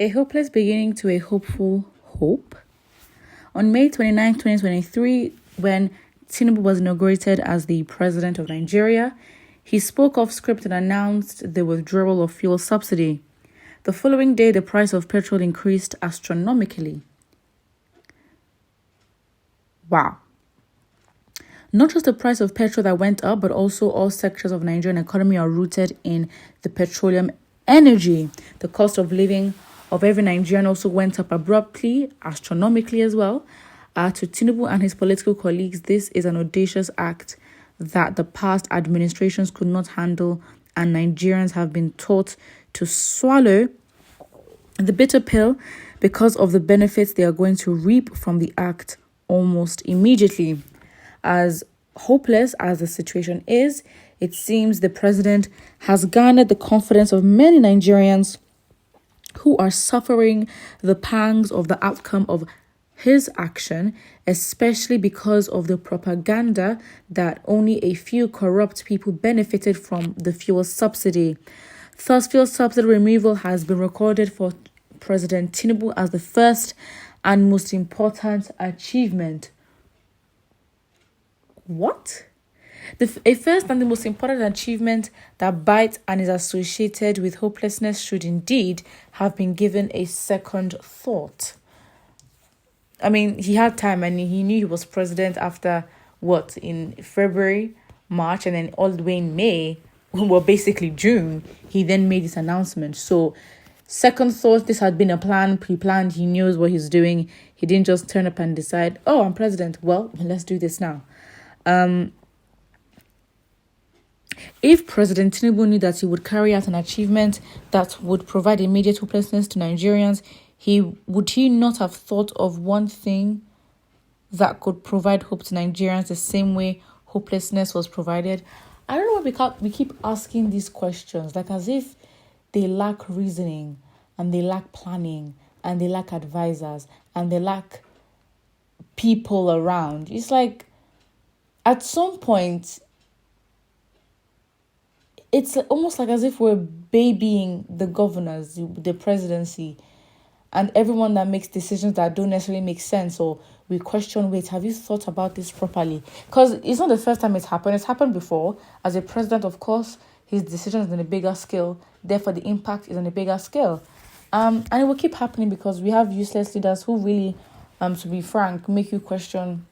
A hopeless beginning to a hopeful hope. On May 29, 2023, when Tinubu was inaugurated as the president of Nigeria, he spoke off script and announced the withdrawal of fuel subsidy. The following day, the price of petrol increased astronomically. Wow. Not just the price of petrol that went up, but also all sectors of Nigerian economy are rooted in the petroleum energy. The cost of living of every Nigerian also went up abruptly, astronomically as well. To Tinubu and his political colleagues, this is an audacious act that the past administrations could not handle, and Nigerians have been taught to swallow the bitter pill because of the benefits they are going to reap from the act almost immediately. As hopeless as the situation is, it seems the president has garnered the confidence of many Nigerians who are suffering the pangs of the outcome of his action, especially because of the propaganda that only a few corrupt people benefited from the fuel subsidy. Thus, fuel subsidy removal has been recorded for President Tinubu as the first and most important achievement. What? A first and the most important achievement that bites and is associated with hopelessness should indeed have been given a second thought. I mean, he had time and he knew he was president after in February, March, and then all the way in May, well, basically June, he then made this announcement. So, second thought, this had been a plan, pre-planned. He knows what he's doing. He didn't just turn up and decide, I'm president. Well, let's do this now. If President Tinubu knew that he would carry out an achievement that would provide immediate hopelessness to Nigerians, would he not have thought of one thing that could provide hope to Nigerians the same way hopelessness was provided? I don't know why we keep asking these questions, like as if they lack reasoning and they lack planning and they lack advisors and they lack people around. It's like at some point, it's almost like as if we're babying the governors, the presidency, and everyone that makes decisions that don't necessarily make sense, or we question, wait, have you thought about this properly? Because it's not the first time it's happened. It's happened before. As a president, of course, his decisions on a bigger scale. Therefore, the impact is on a bigger scale. And it will keep happening because we have useless leaders who really, to be frank, make you question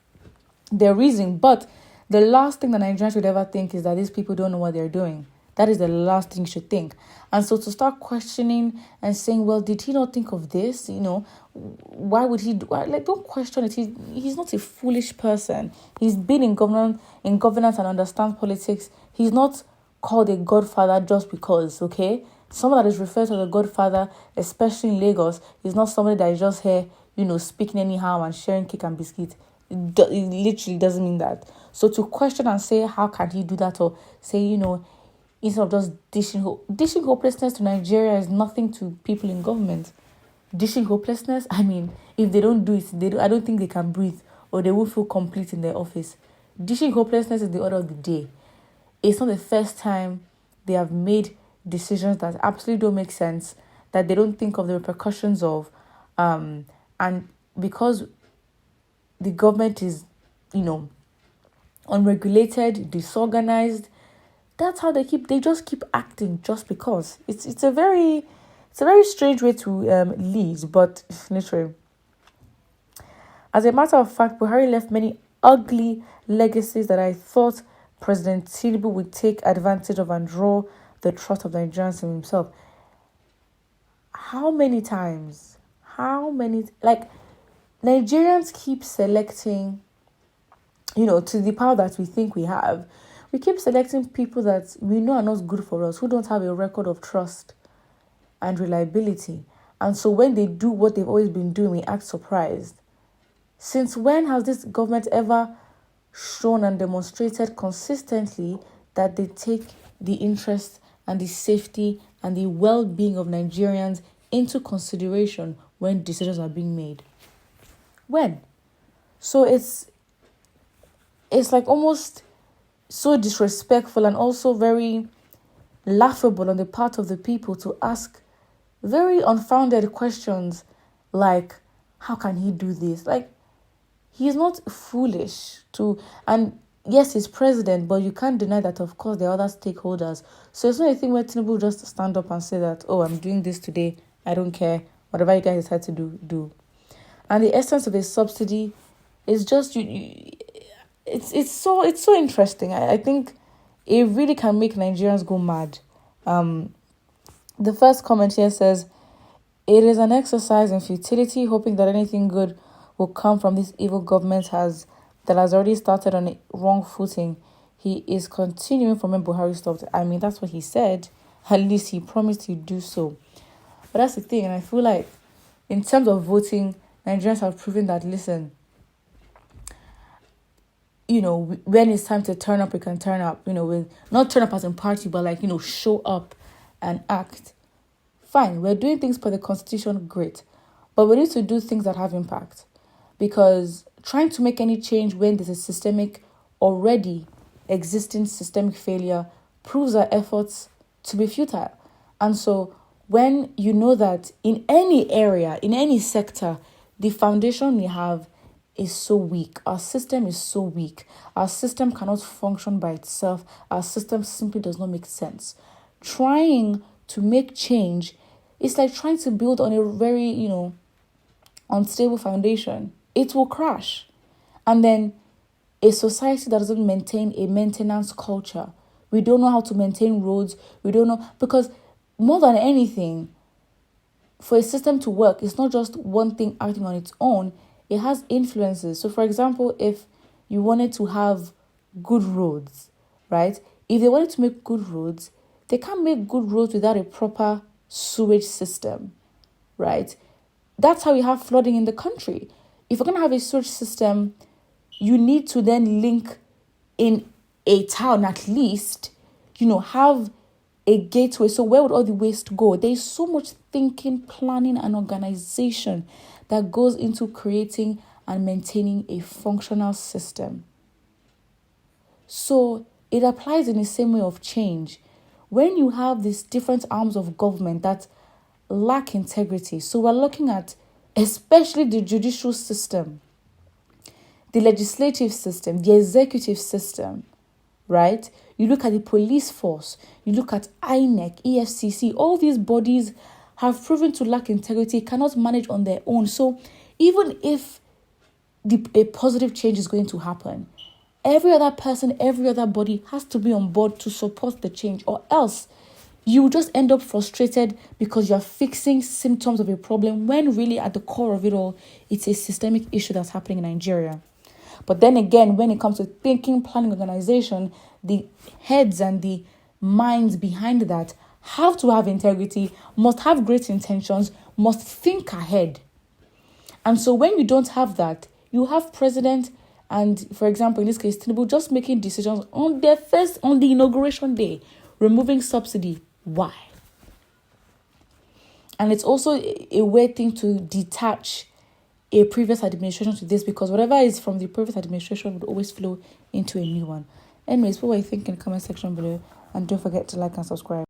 their reason. But the last thing that Nigerians should ever think is that these people don't know what they're doing. That is the last thing you should think. And so to start questioning and saying, well, did he not think of this? Why would he do? Don't question it. He's not a foolish person. He's been in governance and understands politics. He's not called a godfather just because, okay? Someone that is referred to as a godfather, especially in Lagos, is not somebody that is just here, speaking anyhow and sharing cake and biscuit. It literally doesn't mean that. So to question and say, how can he do that? Or say, instead of just dishing hopelessness to Nigeria is nothing to people in government. Dishing hopelessness, I mean, if they don't do it, I don't think they can breathe or they won't feel complete in their office. Dishing hopelessness is the order of the day. It's not the first time they have made decisions that absolutely don't make sense, that they don't think of the repercussions of, and because the government is, unregulated, disorganized, that's how they just keep acting just because. It's a very strange way to lead, but literally. As a matter of fact, Buhari left many ugly legacies that I thought President Tinubu would take advantage of and draw the trust of Nigerians in himself. How many times? Nigerians keep selecting, to the power that we think we have, we keep selecting people that we know are not good for us, who don't have a record of trust and reliability. And so when they do what they've always been doing, we act surprised. Since when has this government ever shown and demonstrated consistently that they take the interest and the safety and the well-being of Nigerians into consideration when decisions are being made? When? So it's like almost so disrespectful and also very laughable on the part of the people to ask very unfounded questions like, how can he do this? Like, he's not foolish to, and yes, he's president, but you can't deny that, of course, there are other stakeholders. So it's not a thing where Tinubu just stand up and say that, oh, I'm doing this today, I don't care, whatever you guys decide to do. And the essence of a subsidy is just, it's so interesting. I think it really can make Nigerians go mad. The first comment here says, it is an exercise in futility, hoping that anything good will come from this evil government that has already started on a wrong footing. He is continuing from when Buhari stopped. I mean, that's what he said. At least he promised he'd do so. But that's the thing, and I feel like in terms of voting, Nigerians have proven that, listen, when it's time to turn up, we can turn up, with not turn up as in party, but like, show up and act. Fine, we're doing things per the Constitution, great. But we need to do things that have impact. Because trying to make any change when there's a already existing systemic failure proves our efforts to be futile. And so when you know that in any area, in any sector, the foundation we have is so weak, our system is so weak, our system cannot function by itself, our system simply does not make sense. Trying to make change is like trying to build on a very, unstable foundation. It will crash. And then a society that doesn't maintain a maintenance culture, we don't know how to maintain roads, we don't know, because more than anything, for a system to work, it's not just one thing acting on its own, it has influences. So for example, if you wanted to have good roads, right? If they wanted to make good roads, they can't make good roads without a proper sewage system, right? That's how you have flooding in the country. If you're going to have a sewage system, you need to then link in a town at least, have a gateway. So where would all the waste go? There's so much thinking, planning, and organization that goes into creating and maintaining a functional system. So it applies in the same way of change. When you have these different arms of government that lack integrity, so we're looking at especially the judicial system, the legislative system, the executive system, right? You look at the police force, you look at INEC, EFCC, all these bodies have proven to lack integrity, cannot manage on their own. So even if a positive change is going to happen, every other person, every other body has to be on board to support the change, or else you just end up frustrated because you're fixing symptoms of a problem when really at the core of it all, it's a systemic issue that's happening in Nigeria. But then again, when it comes to thinking, planning, organization, the heads and the minds behind that have to have integrity, must have great intentions, must think ahead. And so when you don't have that, you have president and, for example, in this case, Tinubu just making decisions on the inauguration day, removing subsidy. Why? And it's also a weird thing to detach a previous administration to this, because whatever is from the previous administration would always flow into a new one. Anyways, what do you think in the comment section below? And don't forget to like and subscribe.